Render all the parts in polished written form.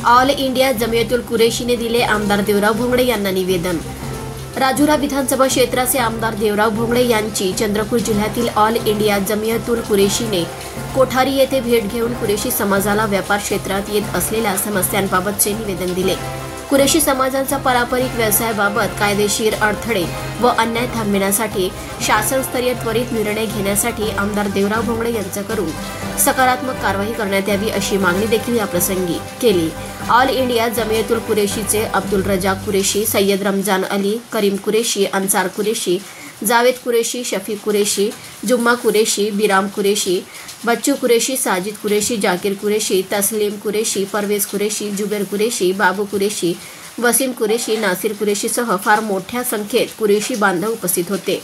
All India जमियतुल कुरेशीने दिले आमदार देवराव भोंगडे यांना निवेदन। राजुरा विधानसभा क्षेत्राचे आमदार देवराव भोंगडे यांची चंद्रपूर जिल्ह्यातील ऑल इंडिया जमियतुल कुरेशीने कोठारी येथे भेट घेऊन कुरेशी समाजाला व्यापार क्षेत्रात येत असलेल्या समस्यांबाबतचे निवेदन दिले। कुरेशी समाजांचा पारंपरिक व्यवसायाबाबत कायदेशीर अडथळे व अन्याय थांबविण्यासाठी शासनस्तरीय त्वरित निर्णय घेण्यासाठी आमदार देवराव भोंगडे यांच्याकडून सकारात्मक कारवाई करण्यात यावी अशी मागणी देखील या प्रसंगी केली। ऑल इंडिया जमियतुल कुरेशीचे अब्दुल रजाक कुरेशी, सय्यद रमजान अली, करीम कुरेशी, अन्सार कुरेशी, जावेद कुरेशी, शफीक कुरेशी, जुम्मा कुरेशी, बिराम कुरेशी, बच्चू कुरेशी, साजिद कुरेशी, जाकिर कुरेशी, तस्लीम कुरेशी, परवेज कुरेशी, जुबेर कुरेशी, बाबू कुरेशी, वसीम कुरेशी, नासिर कुरेशीसह फार मोठ्या संख्येत कुरेशी बांधव उपस्थित होते।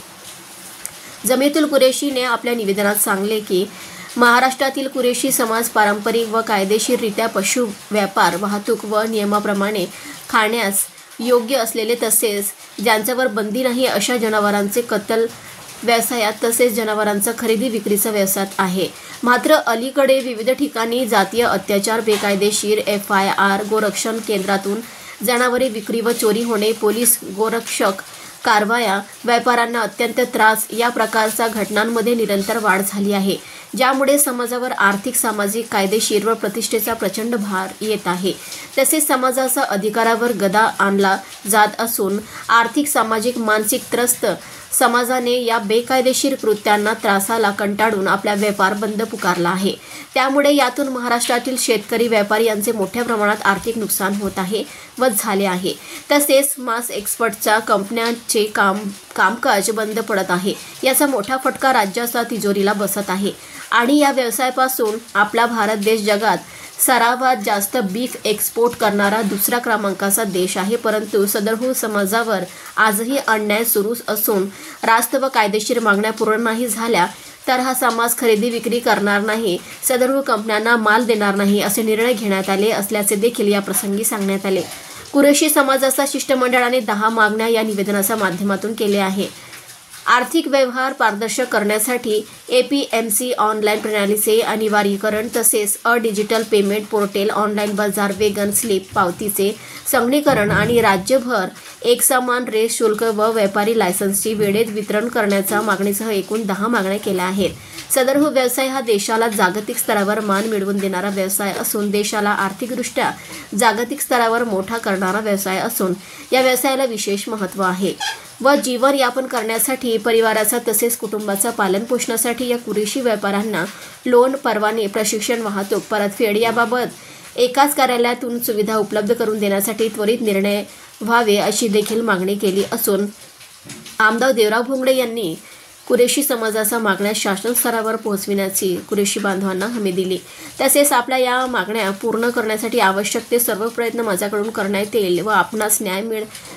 जमियतुल कुरेशीने आपल्या निवेदनात सांगले की महाराष्ट्रातील कुरेशी समाज पारंपरिक व कायदेशीररित्या पशु व्यापार, वाहतूक व नियमाप्रमाणे खाण्यास योग्य असलेले तसेच ज्यांच्यावर बंदी नाही अशा जनावरांचे कत्तल व्यवसायात तसेच जनावरांचा खरेदी विक्रीचा व्यवसायात आहे। मात्र अलीकडे विविध ठिकाणी जातीय अत्याचार, बेकायदेशीर FIR, गोरक्षण केंद्रातून जनावरे विक्री व चोरी होणे, पोलीस गोरक्षक कारवाया, व्यापाऱ्यांना अत्यंत त्रास या प्रकारच्या घटनांमध्ये निरंतर वाढ झाली आहे, ज्यामुळे समाजावर आर्थिक, सामाजिक, कायदेशीर व प्रतिष्ठेचा प्रचंड भार येत आहे। तसेच समाजाचा अधिकारावर गदा आणला जात असून आर्थिक, सामाजिक, मानसिक त्रस्त समाजाने या बेकायदेशीर कृत्यांना त्रासाला कंटाळून आपला व्यापार बंद पुकारला आहे। त्यामुळे यातून महाराष्ट्रातील शेतकरी, व्यापारी यांचे मोठ्या प्रमाणात आर्थिक नुकसान होत आहे व झाले आहे। तसेच मास एक्सपोर्टच्या कंपन्यांचे कामकाज बंद पडत आहे। याचा मोठा फटका राज्याच्या तिजोरीला बसत आहे आणि या व्यवसायापासून आपला भारत देश जगात सर्वात जास्त बीफ एक्सपोर्ट करणारा दुसरा क्रमांकाचा देश आहे। परंतु सदरहू समाजावर आजही अन्याय सुरू असून रास्त व कायदेशीर मागण्या पूर्ण नाही झाल्या तर हा समाज खरेदी विक्री करणार नाही, सदरहू कंपन्यांना माल देणार नाही असे निर्णय घेण्यात आले असल्याचे देखील या प्रसंगी सांगण्यात आले। कुरेशी समाजाचा शिष्टमंडळाने 10 मागण्या या निवेदनाच्या माध्यमातून केल्या आहे। आर्थिक व्यवहार पारदर्शक करण्यासाठी APMC ऑनलाईन प्रणालीचे अनिवार्यीकरण तसेच डिजिटल पेमेंट पोर्टल, ऑनलाईन बाजार, वेगन स्लिप पावतीचे संगणकीकरण आणि राज्यभर एकसमान रेस शुल्क व व्यापारी लायसन्सची वेळेत वितरण करण्याच्या मागणीसह एकूण 10 मागण्या केल्या आहेत। सदरहू व्यवसाय हा देशाला जागतिक स्तरावर मान मिळवून देणारा व्यवसाय असून देशाला आर्थिकदृष्ट्या जागतिक स्तरावर मोठा करणारा व्यवसाय असून या व्यवसायाला विशेष महत्त्व आहे व जीवन यापन करण्यासाठी परिवाराचा तसेच कुटुंबाचा पालनपोषणासाठी या कुरेशी व्यापाऱ्यांना लोन, परवाने, प्रशिक्षण, वाहतूक, परतफेड याबाबत एकाच कार्यालयातून सुविधा उपलब्ध करून देण्यासाठी त्वरित निर्णय व्हावे अशी देखील मागणी केली असून आमदार देवराव भोंगडे यांनी कुरेशी समाजाच्या मागण्या शासन स्तरावर पोहोचविण्याची कुरेशी बांधवांना हमी दिली। तसेच आपल्या या मागण्या पूर्ण करण्यासाठी आवश्यक ते सर्व प्रयत्न माझ्याकडून करण्यात येईल व आपणास न्याय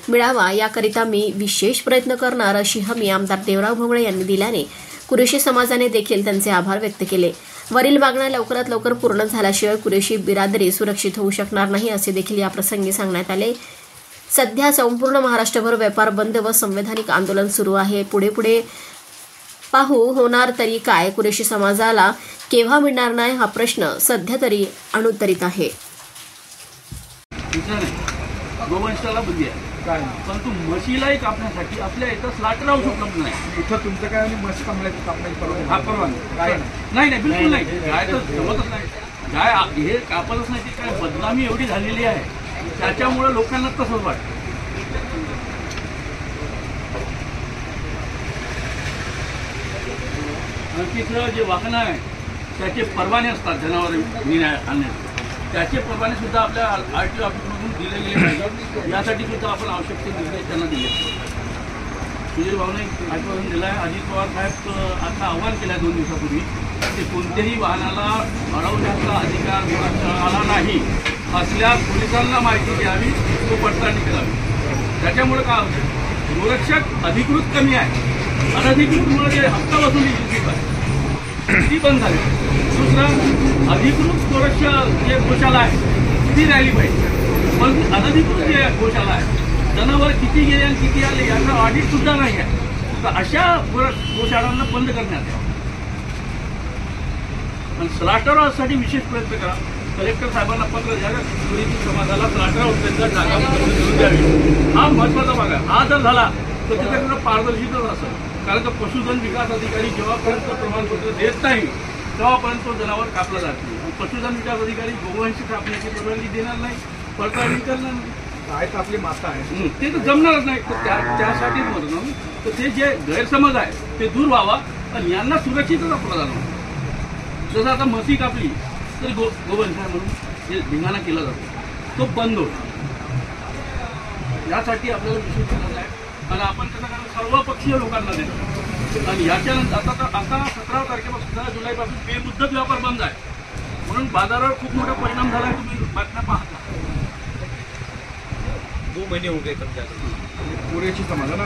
मिळावा याकरिता मी विशेष प्रयत्न करणार अशी हमी आमदार देवराव भोंगडे यांनी दिल्याने कुरेशी समाजाने देखील त्यांचे आभार व्यक्त केले। वरील मागण्या लवकरात लवकर पूर्ण झाल्याशिवाय कुरेशी बिरादरी सुरक्षित होऊ शकणार नाही असे देखील या प्रसंगी सांगण्यात आले। सध्या संपूर्ण महाराष्ट्रभर व्यापार बंद व संवैधानिक आंदोलन सुरू आहे। पुढे पाहू होणार तरी काय, कुरेशी समाजाला केव्हा मिळणार नाही हा प्रश्न सध्या तरी अनुत्तरित आहे। गोवंशाला बंदी आहे, परंतु म्हशीलाही कापण्यासाठी आपल्या इथं स्लाटर हाऊस उपलब्ध नाही। इथं तुमचं काय आणि म्हशी कापण्याची परवानगी नाही, बिलकुल नाही। गाय तर जमतच नाही, गाय हे कापतच नाही। ती काय बदनामी एवढी झालेली आहे त्याच्यामुळे लोकांना तसंच वाटतं। आणि तिथं जे वाहन आहे त्याचे परवाने असतात जनावर आणण्याचे, त्याचे परवाने सुद्धा आपल्या RTO ऑफिसमधून दिले गेले पाहिजे। यासाठी सुद्धा आपण आवश्यक ते निर्णय त्यांना दिले। सुधीर भाऊने आश्वासन दिलं आहे। अजित पवार साहेब आता आव्हान केलं 2 दिवसापूर्वी की कोणत्याही वाहनाला अडवण्याचा अधिकार आला नाही असल्यास पोलिसांना माहिती द्यावी, तो पडताळणी करावी। त्याच्यामुळे काय होतं, गोरक्षक अधिकृत कमी आहे, अनधिकृतमुळे जे हप्ता वसुली ती बंद झाली। दुसरं, अधिकृत गोरक्षक जे गोशाला आहे ती राहिली पाहिजे, पण अनधिकृत जे गोशाला आहे जनावर किती गेले आणि किती आले याचा ऑडिट सुद्धा नाही आहे। तर अशा गोशाळांना बंद करण्यात यावं आणि स्लाटर हाऊससाठी विशेष प्रयत्न करा। कलेक्टर साहेबांना पत्र द्या, कुरेशी समाजाला फ्लॅट हाऊस त्यांचा जागा उपलब्ध करून द्यावी. हा महत्वाचा भाग आहे. हा जर झाला तर त्याच्याकडे पारदर्शितच असेल. कारण का पशुधन विकास अधिकारी जेव्हापर्यंत प्रमाणपत्र देत नाही तेव्हापर्यंत तो जनावर कापला जात नाही. आणि पशुधन विकास अधिकारी गोवंश कापण्याची परवानगी देणार नाही, पडताळणी करणार नाही. काय तर आपली माता आहे. ते तर जमणारच नाही. तर त्यासाठीच म्हणून तर ते जे गैरसमज आहे ते दूर व्हावा आणि यांना सुरक्षितच आपला जाणवं. जसं आता म्हशी कापली तर गोवंश आहे म्हणून जे धिंगाणा केला जातो तो बंद होतो. यासाठी आपल्याला विशेष गरज आहे आणि आपण त्याचा कारण सर्वपक्षीय लोकांना देतो. आणि याच्यानंतर आता 17 तारखेपासून 10 जुलैपासून बेमुदत व्यापार बंद आहे. म्हणून बाजारावर खूप मोठा परिणाम झाला आहे. तुम्ही बातम्या पाहता. 2 महिने हो गए तुमच्याकडे. कुरेशी समाजाला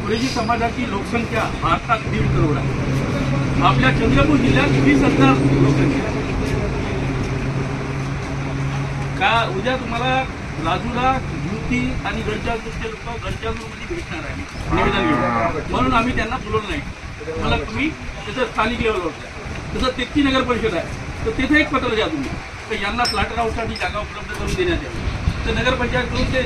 कुरेशी समाजाची लोकसंख्या भारतात 1.5 करोड आहे. आपल्या चंद्रपूर जिल्ह्यात 20,000 लोकसंख्या आहे. का उद्या तुम्हाला राजूला युती आणि गडचिरोलीचे लोक गडचिरोलीमध्ये भेटणार आहे निवेदन घेऊन. म्हणून आम्ही त्यांना बोलवलं नाही. मला तुम्ही तिथं स्थानिक लेवलवर तसं तेथी नगर परिषद आहे तर तिथे एक पत्र द्या तुम्ही तर यांना फ्लॅट हाऊससाठी जागा उपलब्ध करून देण्यात यावी. तर नगरपंचायतकडून ते